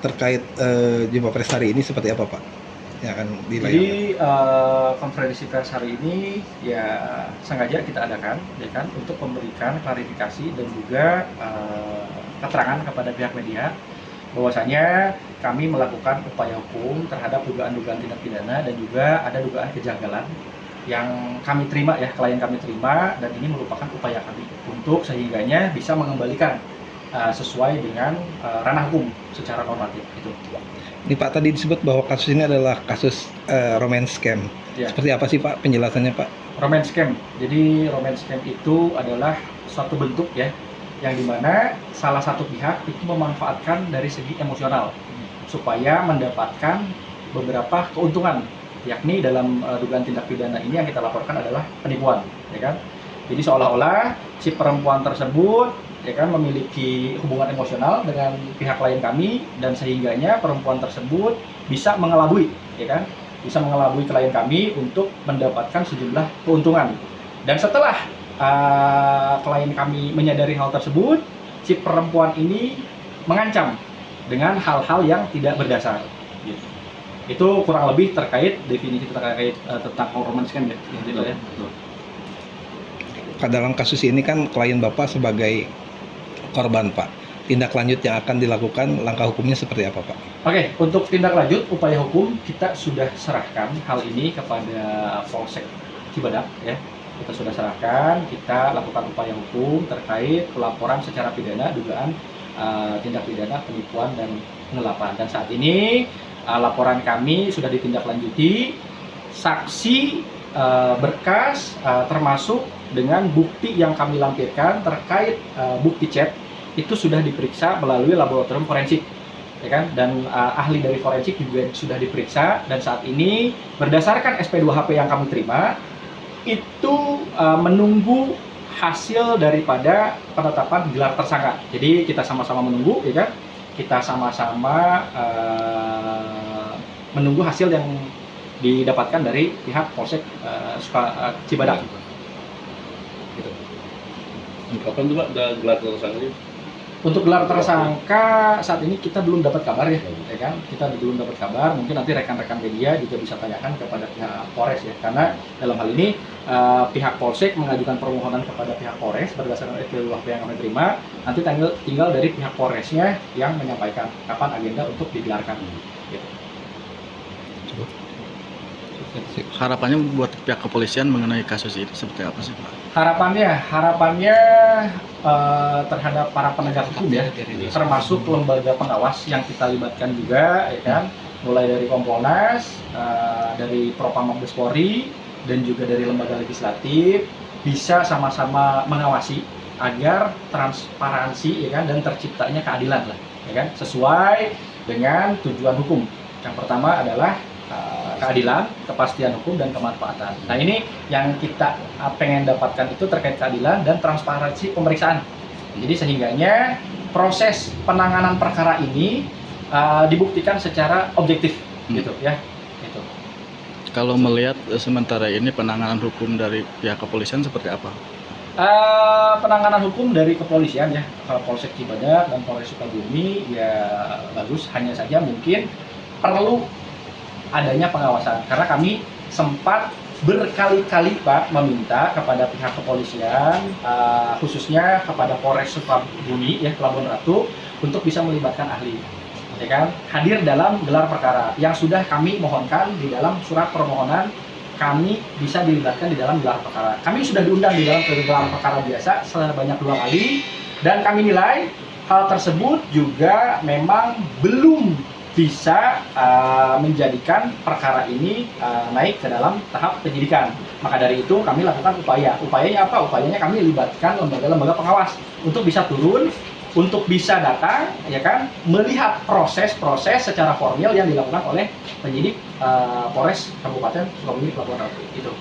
terkait jumpa pers hari ini seperti apa Pak? Yang akan dilayangkan? Jadi konferensi pers hari ini ya sengaja kita adakan, ya kan, untuk memberikan klarifikasi dan juga keterangan kepada pihak media bahwasanya kami melakukan upaya hukum terhadap dugaan-dugaan tindak pidana dan juga ada dugaan kejanggalan yang kami terima, ya, klien kami terima, dan ini merupakan upaya kami untuk sehingganya bisa mengembalikan sesuai dengan ranah hukum secara normatif itu. Ini Pak, tadi disebut bahwa kasus ini adalah kasus romance scam. Ya. Seperti apa sih Pak penjelasannya Pak? Romance scam. Jadi romance scam itu adalah suatu bentuk, ya, yang dimana salah satu pihak itu memanfaatkan dari segi emosional supaya mendapatkan beberapa keuntungan, yakni dalam dugaan tindak pidana ini yang kita laporkan adalah penipuan, ya kan. Jadi seolah-olah si perempuan tersebut, ya kan, memiliki hubungan emosional dengan pihak klien kami dan sehingganya perempuan tersebut bisa mengelabui, ya kan, bisa mengelabui klien kami untuk mendapatkan sejumlah keuntungan. Dan setelah klien kami menyadari hal tersebut, si perempuan ini mengancam dengan hal-hal yang tidak berdasar. Gitu. Itu kurang lebih terkait definisi terkait tentang romance scam, ya. Gitu, ya. Dalam kasus ini kan klien Bapak sebagai korban Pak. Tindak lanjut yang akan dilakukan, langkah hukumnya seperti apa Pak? Oke, untuk tindak lanjut upaya hukum kita sudah serahkan hal ini kepada Polsek Cibadak, ya. Kita sudah serahkan, kita lakukan upaya hukum terkait pelaporan secara pidana dugaan tindak pidana penipuan dan penggelapan. Dan saat ini laporan kami sudah ditindaklanjuti, saksi, berkas, termasuk dengan bukti yang kami lampirkan terkait bukti chat itu sudah diperiksa melalui laboratorium forensik, ya kan, dan ahli dari forensik juga sudah diperiksa, dan saat ini berdasarkan SP2HP yang kami terima itu menunggu hasil daripada penetapan gelar tersangka. Jadi kita sama-sama menunggu, ya kan, kita sama-sama menunggu hasil yang didapatkan dari pihak Polsek Cibadak. Gitu. Kapan tuh Pak ada gelar tersangka? Untuk gelar tersangka saat ini kita belum dapat kabar, ya kan? Kita belum dapat kabar. Mungkin nanti rekan-rekan media juga bisa tanyakan kepada pihak Polres, ya. Karena dalam hal ini pihak Polsek mengajukan permohonan kepada pihak Polres berdasarkan SP2HP yang kami terima. Nanti tinggal dari pihak Polresnya yang menyampaikan kapan agenda untuk digelarkan. Gitu. Harapannya buat pihak kepolisian mengenai kasus ini seperti apa sih Pak? Harapannya terhadap para penegak hukum, ya, termasuk lembaga pengawas yang kita libatkan juga, ya kan, mulai dari Kompolnas, dari Propam Mabes Polri, dan juga dari lembaga legislatif bisa sama-sama mengawasi agar transparansi, ya kan, dan terciptanya keadilan lah, ya kan, sesuai dengan tujuan hukum. Yang pertama adalah keadilan, kepastian hukum, dan kemanfaatan. Nah, ini yang kita pengen dapatkan itu terkait keadilan dan transparansi pemeriksaan. Jadi sehingganya proses penanganan perkara ini dibuktikan secara objektif, gitu, ya. Gitu. Kalau melihat sementara ini penanganan hukum dari pihak kepolisian seperti apa? Penanganan hukum dari kepolisian, ya, Polsek Cibadak dan Polres Sukabumi, ya, bagus. Hanya saja mungkin perlu adanya pengawasan, karena kami sempat berkali-kali Pak meminta kepada pihak kepolisian, khususnya kepada Polres Sukabumi, ya, Labuan Ratu, untuk bisa melibatkan ahli, ya kan, hadir dalam gelar perkara yang sudah kami mohonkan di dalam surat permohonan kami bisa dilibatkan di dalam gelar perkara. Kami sudah diundang di dalam gelar perkara biasa sebanyak 2 kali, dan kami nilai hal tersebut juga memang belum bisa menjadikan perkara ini naik ke dalam tahap penyidikan. Maka dari itu kami lakukan upaya. Upayanya apa? Upayanya kami libatkan lembaga-lembaga pengawas untuk bisa turun, untuk bisa datang, ya kan, melihat proses-proses secara formil yang dilakukan oleh penyidik Polres Kabupaten Sukabumi Labuan Ratu. Itu.